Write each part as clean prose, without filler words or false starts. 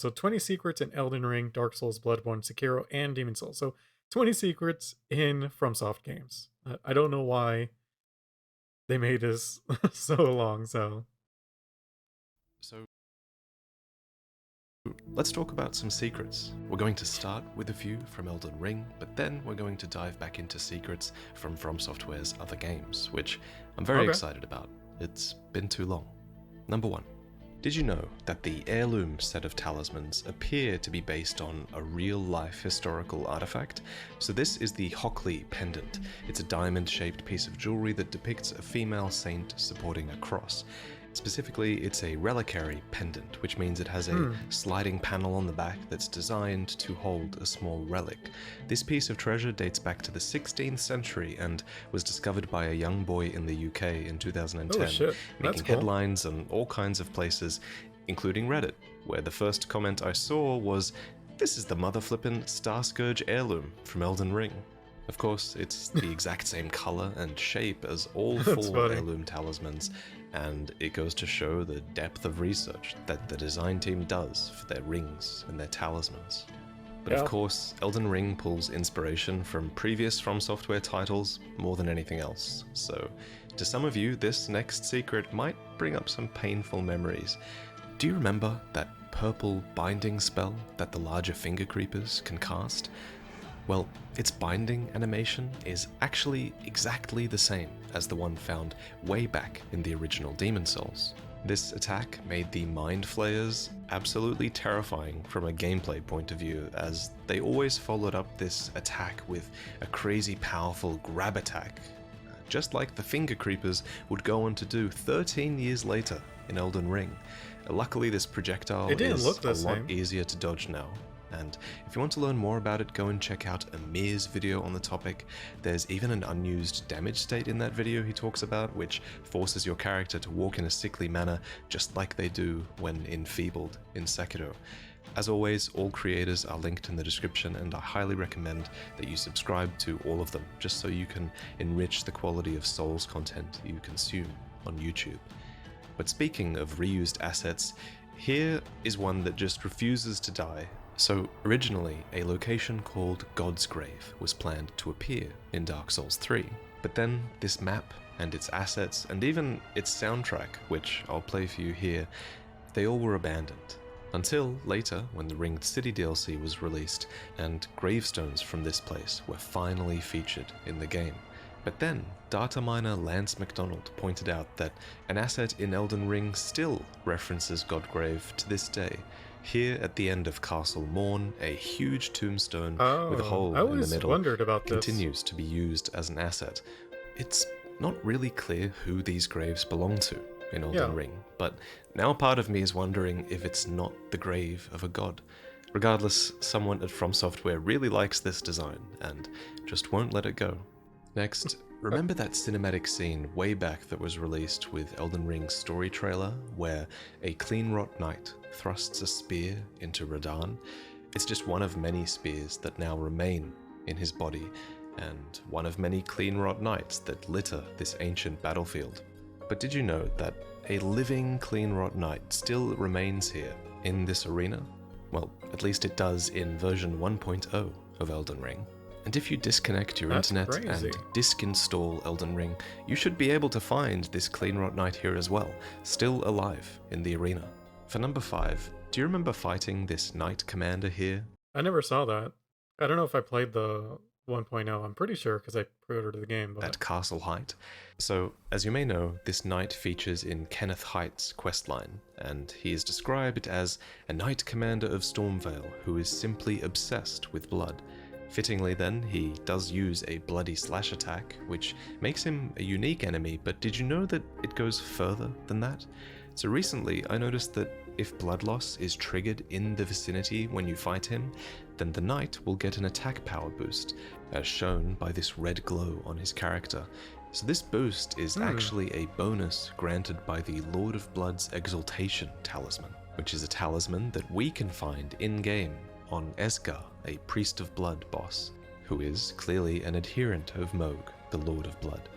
So 20 secrets in Elden Ring, Dark Souls, Bloodborne, Sekiro, and Demon Souls. So 20 secrets in FromSoft games. I don't know why they made this so long. So So let's talk about some secrets. We're going to start with a few from Elden Ring, but then we're going to dive back into secrets from Software's other games, which I'm very okay. excited about. It's been too long. Number 1. Did you know that the heirloom set of talismans appear to be based on a real-life historical artifact? So this is the Hockley pendant. It's a diamond-shaped piece of jewelry that depicts a female saint supporting a cross. Specifically, it's a reliquary pendant, which means it has a sliding panel on the back that's designed to hold a small relic. This piece of treasure dates back to the 16th century and was discovered by a young boy in the UK in 2010, Oh shit, that's making cool. headlines on all kinds of places, including Reddit, where the first comment I saw was, "This is the mother flippin' Star Scourge heirloom from Elden Ring." Of course, it's the exact same color and shape as all That's 4 funny. heirloom talismans, and it goes to show the depth of research that the design team does for their rings and their talismans. But Yeah. of course, Elden Ring pulls inspiration from previous From Software titles more than anything else, so to some of you, this next secret might bring up some painful memories. Do you remember that purple binding spell that the larger finger creepers can cast? Well, its binding animation is actually exactly the same as the one found way back in the original Demon Souls. This attack made the Mind Flayers absolutely terrifying from a gameplay point of view, as they always followed up this attack with a crazy powerful grab attack, just like the Finger Creepers would go on to do 13 years later in Elden Ring. Luckily, this projectile It didn't is look the a lot same. easier to dodge now. And if you want to learn more about it, go and check out Amir's video on the topic. There's even an unused damage state in that video he talks about, which forces your character to walk in a sickly manner, just like they do when enfeebled in Sekiro. As always, all creators are linked in the description, and I highly recommend that you subscribe to all of them, just so you can enrich the quality of Souls content you consume on YouTube. But speaking of reused assets, here is one that just refuses to die. So originally, a location called God's Grave was planned to appear in Dark Souls 3, but then this map and its assets and even its soundtrack, which I'll play for you here, they all were abandoned. Until later, when the Ringed City DLC was released, and gravestones from this place were finally featured in the game. But then, data miner Lance McDonald pointed out that an asset in Elden Ring still references Godgrave to this day. Here at the end of Castle Morn, a huge tombstone with a hole I in the always middle wondered about this. continues to be used as an asset. It's not really clear who these graves belong to in Elden Yeah. Ring, but now part of me is wondering if it's not the grave of a god. Regardless, someone at From Software really likes this design and just won't let it go. Next, remember that cinematic scene way back that was released with Elden Ring's story trailer, where a Cleanrot Knight thrusts a spear into Radahn? It's just one of many spears that now remain in his body, and one of many Cleanrot Knights that litter this ancient battlefield. But did you know that a living Cleanrot Knight still remains here in this arena? Well, at least it does in version 1.0 of Elden Ring. And if you disconnect your That's internet crazy. and disk-install Elden Ring, you should be able to find this Cleanrot Knight here as well, still alive in the arena. For number 5, do you remember fighting this Knight Commander here? I never saw that. I don't know if I played the 1.0. I'm pretty sure because I pre-ordered the game. But At Castle Height. So, as you may know, this knight features in Kenneth Height's questline, and he is described as a Knight Commander of Stormvale who is simply obsessed with blood. Fittingly then, he does use a bloody slash attack, which makes him a unique enemy, but did you know that it goes further than that? So recently, I noticed that if blood loss is triggered in the vicinity when you fight him, then the knight will get an attack power boost, as shown by this red glow on his character. So this boost is actually a bonus granted by the Lord of Blood's Exaltation talisman, which is a talisman that we can find in-game on Esgar, a Priest of Blood boss, who is clearly an adherent of Mohg, the Lord of Blood.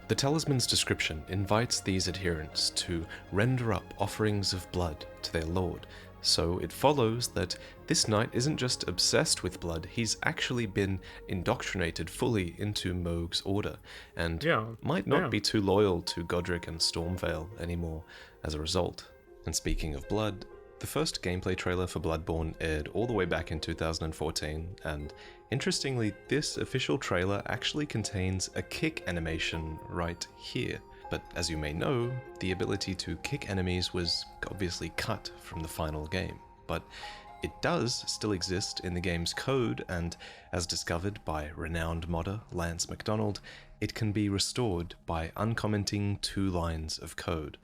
The talisman's description invites these adherents to render up offerings of blood to their lord, So it follows that this knight isn't just obsessed with blood, he's actually been indoctrinated fully into Mohg's order, and Yeah. might not Damn. be too loyal to Godric and Stormvale anymore as a result. And speaking of blood, the first gameplay trailer for Bloodborne aired all the way back in 2014, and interestingly, this official trailer actually contains a kick animation right here. But as you may know, the ability to kick enemies was obviously cut from the final game. But it does still exist in the game's code, and as discovered by renowned modder Lance McDonald, it can be restored by uncommenting 2 lines of code.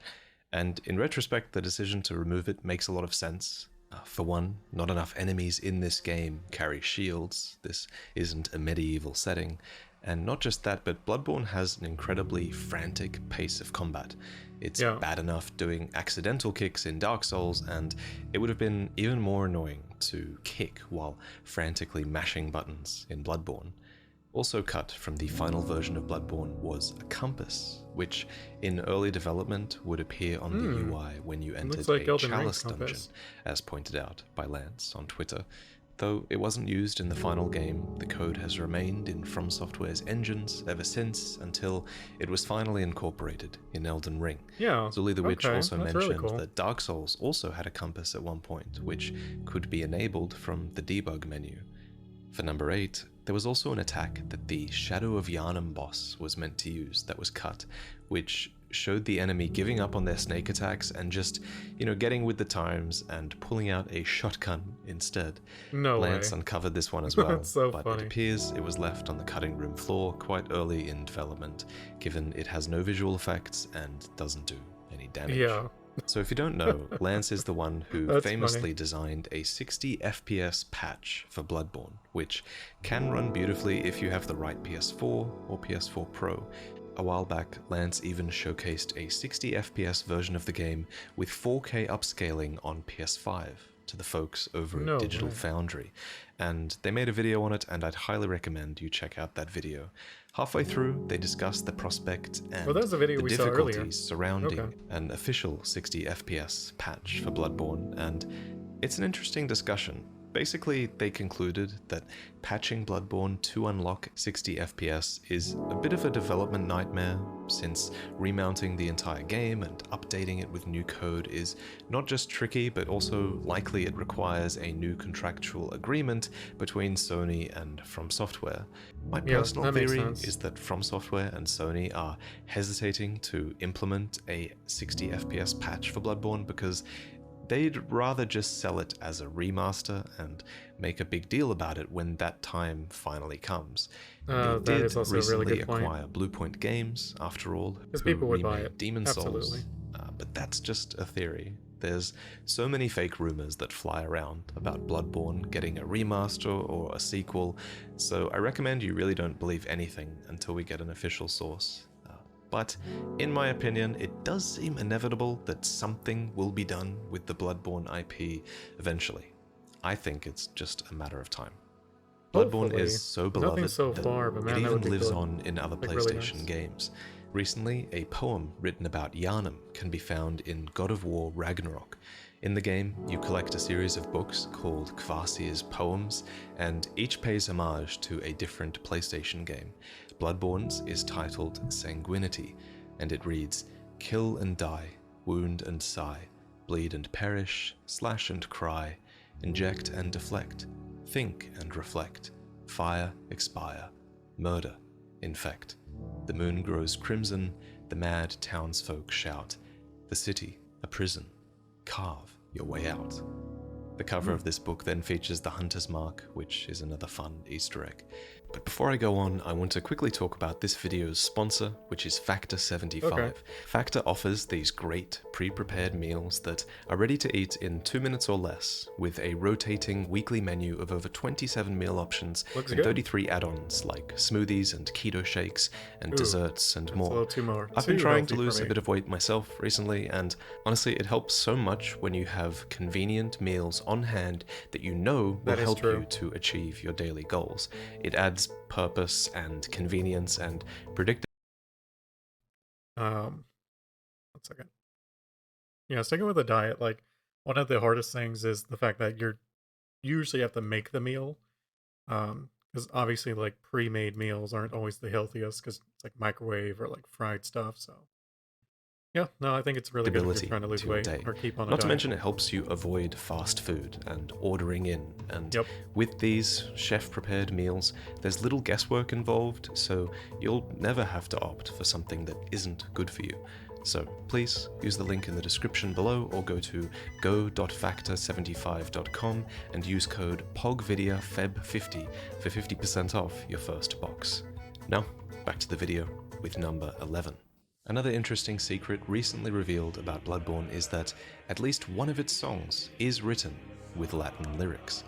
And in retrospect, the decision to remove it makes a lot of sense. For one, not enough enemies in this game carry shields. This isn't a medieval setting. And not just that, but Bloodborne has an incredibly frantic pace of combat. It's Yeah. bad enough doing accidental kicks in Dark Souls, and it would have been even more annoying to kick while frantically mashing buttons in Bloodborne. Also cut from the final version of Bloodborne was a compass, which in early development would appear on the UI when you entered Looks like a Elden Ring chalice dungeon, compass. as pointed out by Lance on Twitter. Though it wasn't used in the final game, the code has remained in From Software's engines ever since, until it was finally incorporated in Elden Ring. Yeah. Zully the Witch Okay, also that's mentioned really cool. that Dark Souls also had a compass at one point, which could be enabled from the debug menu. For number 8, there was also an attack that the Shadow of Yharnam boss was meant to use that was cut, which showed the enemy giving up on their snake attacks and just, getting with the times and pulling out a shotgun instead. No Lance way. uncovered this one as well, That's so but funny. it appears it was left on the cutting room floor quite early in development, given it has no visual effects and doesn't do any damage. Yeah. So if you don't know, Lance is the one who That's famously funny. designed a 60 FPS patch for Bloodborne, which can run beautifully if you have the right PS4 or PS4 Pro. A while back, Lance even showcased a 60 FPS version of the game with 4K upscaling on PS5 to the folks over at No Digital way. Foundry, and they made a video on it, and I'd highly recommend you check out that video. Halfway through, they discuss the prospect and That was a video the we saw earlier. difficulties surrounding Okay. an official 60 FPS patch for Bloodborne, and it's an interesting discussion. Basically, they concluded that patching Bloodborne to unlock 60 FPS is a bit of a development nightmare, since remounting the entire game and updating it with new code is not just tricky, but also likely it requires a new contractual agreement between Sony and From Software. My Yeah, personal that makes theory sense. is that From Software and Sony are hesitating to implement a 60 FPS patch for Bloodborne because they'd rather just sell it as a remaster and make a big deal about it when that time finally comes. They That did is also a really recently good point. acquire Bluepoint Games, after all, Because who people would buy remade it. Demon Absolutely. Souls. But that's just a theory. There's so many fake rumors that fly around about Bloodborne getting a remaster or a sequel, so I recommend you really don't believe anything until we get an official source. But in my opinion, it does seem inevitable that something will be done with the Bloodborne IP eventually. I think it's just a matter of time. Bloodborne Hopefully. is so Nothing beloved so that far, but man, it that even would be lives good. on in other Like, really PlayStation nice. games. Recently, a poem written about Yharnam can be found in God of War Ragnarok. In the game, you collect a series of books called Kvasir's Poems, and each pays homage to a different PlayStation game. Bloodborne's is titled Sanguinity, and it reads, "Kill and die, wound and sigh, bleed and perish, slash and cry, inject and deflect, think and reflect, fire, expire, murder, infect. The moon grows crimson, the mad townsfolk shout, the city, a prison, carve your way out." The cover of this book then features the Hunter's Mark, which is another fun Easter egg. But before I go on, I want to quickly talk about this video's sponsor, which is Factor75. Okay. Factor offers these great pre-prepared meals that are ready to eat in 2 minutes or less, with a rotating weekly menu of over 27 meal options Looks and good. 33 add-ons like smoothies and keto shakes and Ooh, desserts and It's a more. little too more. I've been too trying to healthy for lose a me. bit of weight myself recently, and honestly, it helps so much when you have convenient meals on hand that you know will That is help true. you to achieve your daily goals. It adds purpose and convenience and predictability. One second. Yeah, sticking with the diet, like One of the hardest things is the fact that you usually have to make the meal, because obviously, like, pre-made meals aren't always the healthiest because it's, like, microwave or, like, fried stuff, so yeah, no, I think it's really good if you're Ability trying to lose to your weight day. or keep on a Not to diet. mention, it helps you avoid fast food and ordering in. And Yep. with these chef prepared meals, there's little guesswork involved, so you'll never have to opt for something that isn't good for you. So please use the link in the description below or go to go.factor75.com and use code POGVIDEAFEB50 for 50% off your first box. Now, back to the video with number 11. Another interesting secret recently revealed about Bloodborne is that at least one of its songs is written with Latin lyrics.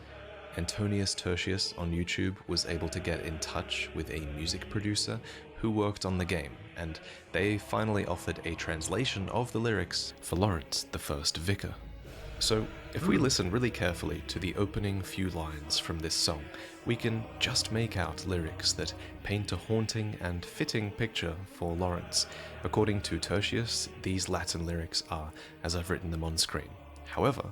Antonius Tertius on YouTube was able to get in touch with a music producer who worked on the game, and they finally offered a translation of the lyrics for Lawrence, the first vicar. So, if we listen really carefully to the opening few lines from this song, we can just make out lyrics that paint a haunting and fitting picture for Lawrence. According to Tertius, these Latin lyrics are as I've written them on screen. However,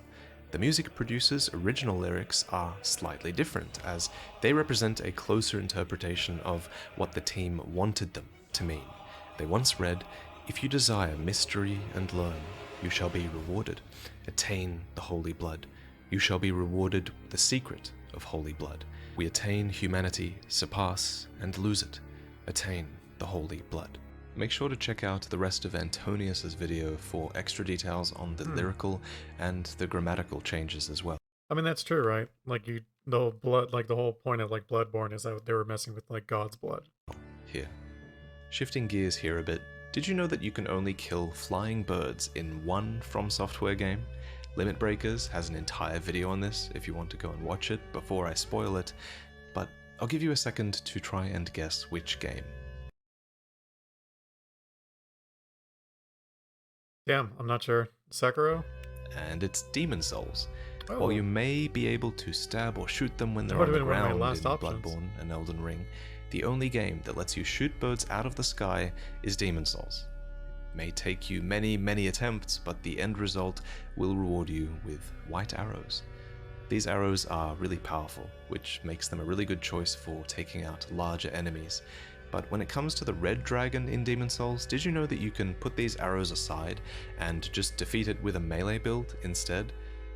the music producer's original lyrics are slightly different, as they represent a closer interpretation of what the team wanted them to mean. They once read, "If you desire mystery and learn, you shall be rewarded. Attain the holy blood. You shall be rewarded the secret of holy blood. We attain humanity, surpass, and lose it. Attain the holy blood." Make sure to check out the rest of Antonius's video for extra details on the lyrical and the grammatical changes as well. I mean, that's true, right? Like, the blood, like, the whole point of, like, Bloodborne is that they were messing with, like, God's blood. Here. Shifting gears here a bit, did you know that you can only kill flying birds in one From Software game? Limit Breakers has an entire video on this if you want to go and watch it before I spoil it, but I'll give you a second to try and guess which game. Damn, I'm not sure. Sekiro? And it's Demon Souls. Oh. While you may be able to stab or shoot them when they're That on the would've been one of ground my in last options. Bloodborne and Elden Ring, the only game that lets you shoot birds out of the sky is Demon Souls. It may take you many, many attempts, but the end result will reward you with white arrows. These arrows are really powerful, which makes them a really good choice for taking out larger enemies. But when it comes to the red dragon in Demon Souls, did you know that you can put these arrows aside and just defeat it with a melee build instead?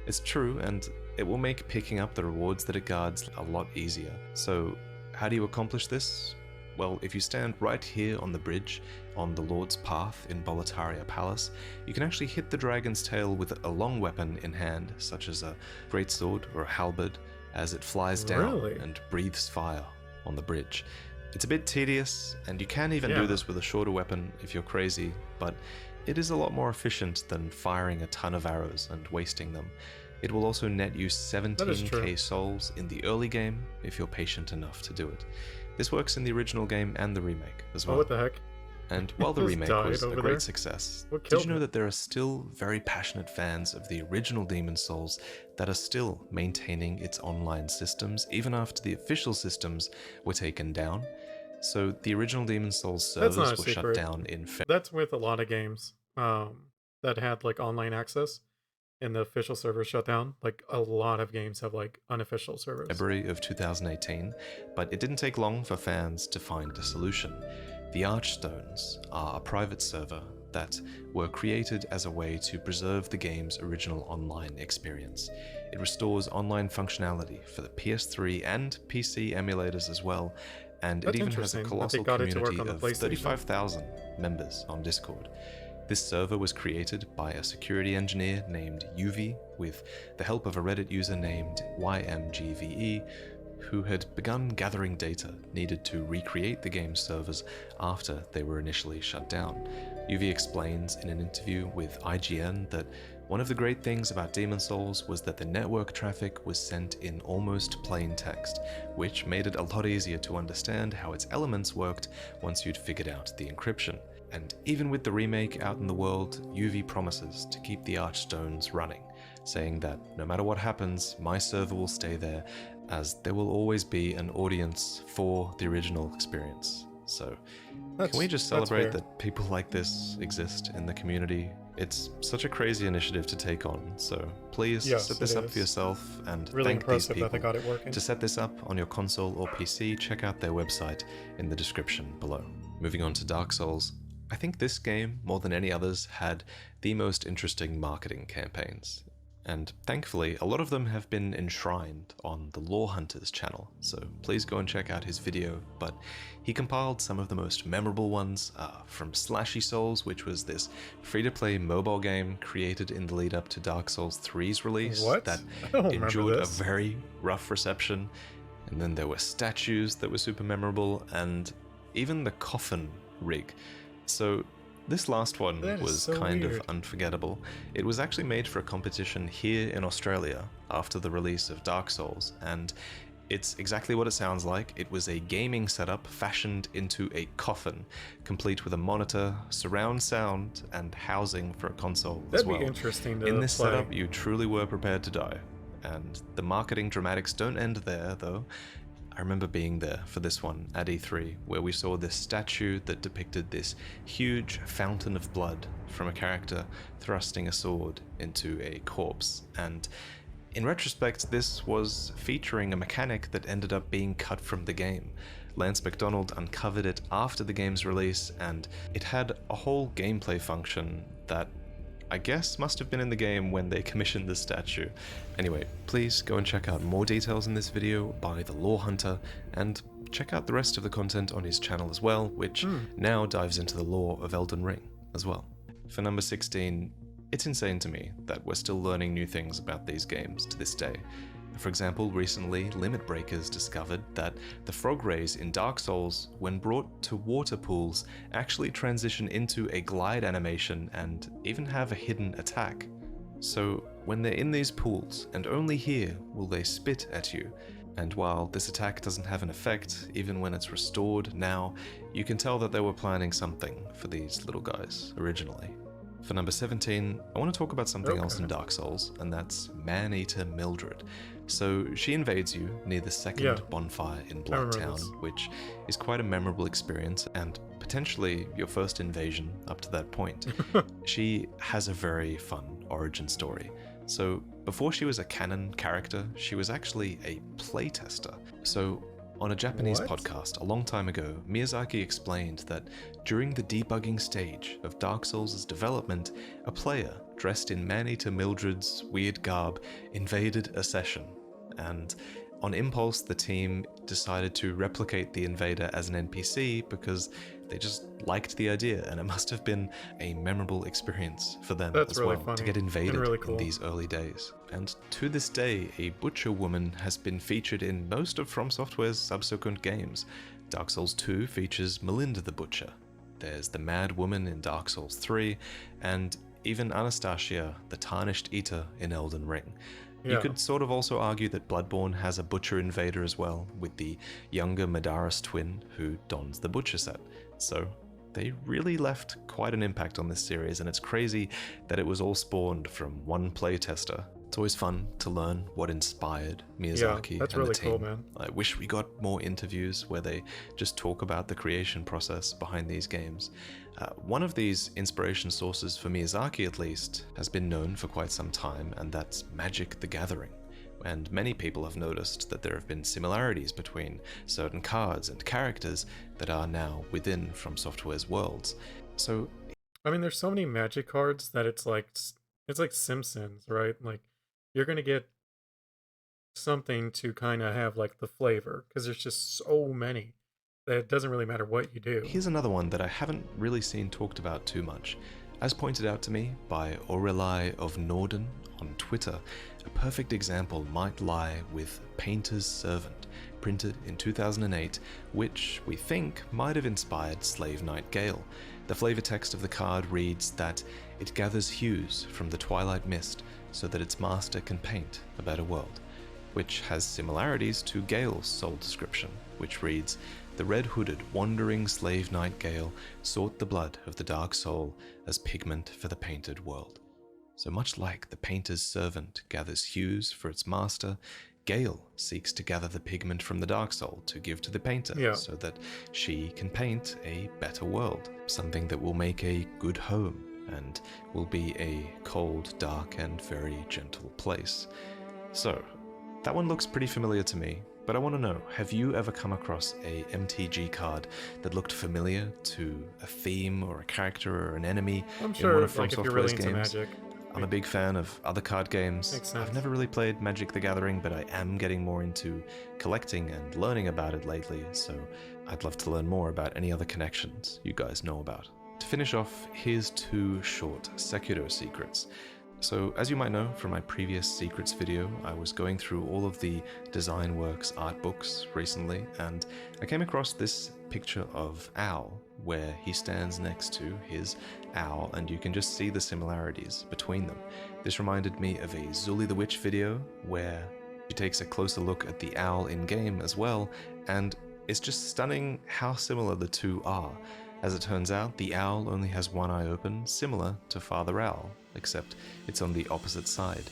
It's true, and it will make picking up the rewards that it guards a lot easier. So how do you accomplish this? Well, if you stand right here on the bridge on the Lord's Path in Boletaria Palace, you can actually hit the dragon's tail with a long weapon in hand, such as a greatsword or a halberd, as it flies down and breathes fire on the bridge. It's a bit tedious, and you can even do this with a shorter weapon if you're crazy, but it is a lot more efficient than firing a ton of arrows and wasting them. It will also net you 17k souls in the early game if you're patient enough to do it. This works in the original game and the remake as well. Oh, what the heck? And while the remake was a great success, did you know that there are still very passionate fans of the original Demon Souls that are still maintaining its online systems even after the official systems were taken down? So the original Demon Souls servers were shut down in February. That's with a lot of games that had like online access and the official server shut down. Like a lot of games have like unofficial servers. February of 2018, but it didn't take long for fans to find a solution. The Archstones are a private server that were created as a way to preserve the game's original online experience. It restores online functionality for the PS3 and PC emulators as well, and it even has a colossal community of 35,000 members on Discord. This server was created by a security engineer named Yuvi with the help of a Reddit user named YMGVE, who had begun gathering data needed to recreate the game's servers after they were initially shut down. Yuvi explains in an interview with IGN that one of the great things about Demon Souls was that the network traffic was sent in almost plain text, which made it a lot easier to understand how its elements worked once you'd figured out the encryption. And even with the remake out in the world, Yuvi promises to keep the Archstones running, saying that no matter what happens, my server will stay there, as there will always be an audience for the original experience. So can we That's just that's celebrate fair. that people like this exist in the community? It's such a crazy initiative to take on, so please set Yes, it this up for is. yourself and Really thank these impressive that they people. got it working. To set this up on your console or PC, check out their website in the description below. Moving on to Dark Souls, I think this game, more than any others, had the most interesting marketing campaigns. And thankfully, a lot of them have been enshrined on the Lore Hunters channel, so please go and check out his video. But he compiled some of the most memorable ones from Slashy Souls, which was this free-to-play mobile game created in the lead up to Dark Souls 3's release What? that I don't remember endured a this. very rough reception. And then there were statues that were super memorable, and even the coffin rig. So this last one That is was so kind weird. of unforgettable. It was actually made for a competition here in Australia after the release of Dark Souls, and it's exactly what it sounds like. It was a gaming setup fashioned into a coffin, complete with a monitor, surround sound, and housing for a console as That'd well. be interesting In to this play. setup, you truly were prepared to die. And the marketing dramatics don't end there, though. I remember being there for this one at E3, where we saw this statue that depicted this huge fountain of blood from a character thrusting a sword into a corpse. And in retrospect, this was featuring a mechanic that ended up being cut from the game. Lance McDonald uncovered it after the game's release, and it had a whole gameplay function that I guess must have been in the game when they commissioned the statue. Anyway, please go and check out more details in this video by the Lore Hunter, and check out the rest of the content on his channel as well, which now dives into the lore of Elden Ring as well. For number 16, it's insane to me that we're still learning new things about these games to this day. For example, recently, Limit Breakers discovered that the frog rays in Dark Souls, when brought to water pools, actually transition into a glide animation and even have a hidden attack. So when they're in these pools, and only here will they spit at you, and while this attack doesn't have an effect, even when it's restored now, you can tell that they were planning something for these little guys originally. For number 17, I want to talk about something else in Dark Souls, and that's Man-Eater Mildred. So she invades you near the second bonfire in Bloodtown, which is quite a memorable experience and potentially your first invasion up to that point. She has a very fun origin story. So before she was a canon character, she was actually a playtester. So on a Japanese podcast a long time ago, Miyazaki explained that during the debugging stage of Dark Souls' development, a player dressed in Man-Eater Mildred's weird garb invaded a session, and on impulse the team decided to replicate the invader as an NPC because they just liked the idea, and it must have been a memorable experience for them as well to get invaded in these early days. And to this day, a butcher woman has been featured in most of From Software's subsequent games. Dark Souls 2 features Melinda the Butcher. There's the Mad Woman in Dark Souls 3, and even Anastasia, the Tarnished Eater in Elden Ring. You could sort of also argue that Bloodborne has a Butcher Invader as well, with the younger Madaris twin who dons the Butcher set. So they really left quite an impact on this series, and it's crazy that it was all spawned from one playtester. It's always fun to learn what inspired Miyazaki and the team. Cool, man. I wish we got more interviews where they just talk about the creation process behind these games. One of these inspiration sources for Miyazaki, at least, has been known for quite some time, and that's Magic the Gathering. And many people have noticed that there have been similarities between certain cards and characters that are now within From Software's worlds. So, I mean, there's so many Magic cards that it's like Simpsons, right? Like, you're gonna get something to kind of have like the flavor, because there's just so many that it doesn't really matter what you do. Here's another one that I haven't really seen talked about too much. As pointed out to me by Aureli of Norden on Twitter, a perfect example might lie with Painter's Servant, printed in 2008, which we think might have inspired Slave Knight Gale. The flavor text of the card reads that it gathers hues from the twilight mist so that its master can paint a better world, which has similarities to Gale's soul description, which reads, "The red-hooded, wandering slave knight Gale sought the blood of the dark soul as pigment for the painted world." So much like the painter's servant gathers hues for its master, Gale seeks to gather the pigment from the Dark Soul to give to the painter Yeah. so that she can paint a better world, something that will make a good home and will be a cold, dark, and very gentle place. So, that one looks pretty familiar to me, but I want to know, have you ever come across a MTG card that looked familiar to a theme or a character or an enemy I'm in one sure, of From like, if you're Software's really into games? Magic, I'm a big fan of other card games. makes I've sense. never really played Magic the Gathering, but I am getting more into collecting and learning about it lately, so I'd love to learn more about any other connections you guys know about. To finish off, here's 2 short Sekiro secrets. So, as you might know from my previous secrets video, I was going through all of the Design Works art books recently, and I came across this picture of Owl, where he stands next to his owl, and you can just see the similarities between them. This reminded me of a Zuli the Witch video, where she takes a closer look at the owl in-game as well, and it's just stunning how similar the two are. As it turns out, the owl only has one eye open, similar to Father Owl, except it's on the opposite side.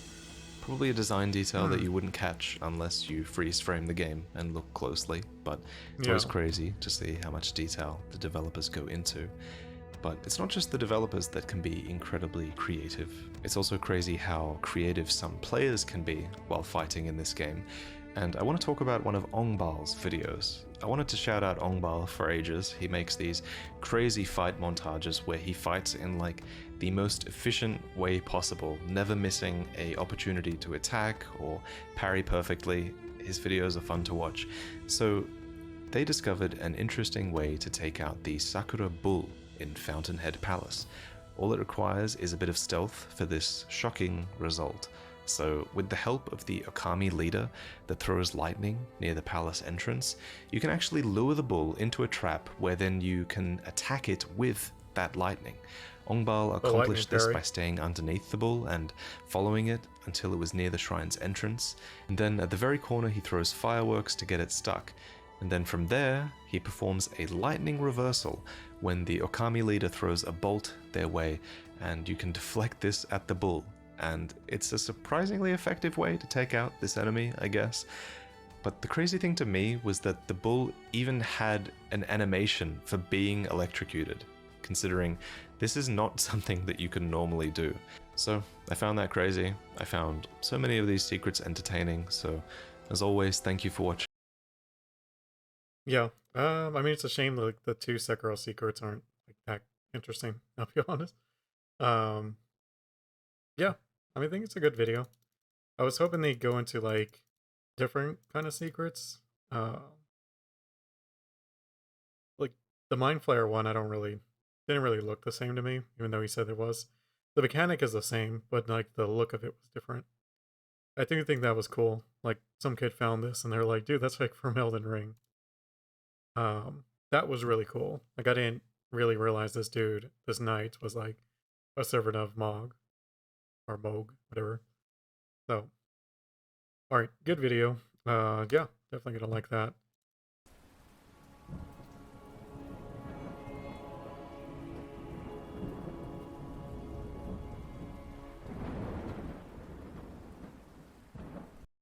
Probably a design detail that you wouldn't catch unless you freeze frame the game and look closely, but it's always crazy to see how much detail the developers go into. But it's not just the developers that can be incredibly creative. It's also crazy how creative some players can be while fighting in this game. And I want to talk about one of Ongbal's videos. I wanted to shout out Ongbal for ages. He makes these crazy fight montages where he fights in like the most efficient way possible, never missing a opportunity to attack or parry perfectly. His videos are fun to watch. So they discovered an interesting way to take out the Sakura Bull in Fountainhead Palace. All it requires is a bit of stealth for this shocking result. So with the help of the Okami leader that throws lightning near the palace entrance, you can actually lure the bull into a trap where then you can attack it with that lightning. Ongbal accomplished this by staying underneath the bull and following it until it was near the shrine's entrance, and then at the very corner he throws fireworks to get it stuck. And then from there, he performs a lightning reversal when the Okami leader throws a bolt their way, and you can deflect this at the bull. And it's a surprisingly effective way to take out this enemy, I guess. But the crazy thing to me was that the bull even had an animation for being electrocuted, considering this is not something that you can normally do. So I found that crazy. I found so many of these secrets entertaining, so as always, thank you for watching. Yeah. I mean, it's a shame that like, the 2 Sekiro secrets aren't like that interesting, I'll be honest. Yeah. I mean, I think it's a good video. I was hoping they'd go into like different kind of secrets. Like the Mind Flayer one, didn't really look the same to me, even though he said it was. The mechanic is the same, but like the look of it was different. I do think that was cool. Like some kid found this and they're like, dude, that's like from Elden Ring. That was really cool. Like I didn't really realize this knight was like a servant of Mog or Moog, whatever. So, all right, good video. Yeah, definitely gonna like that.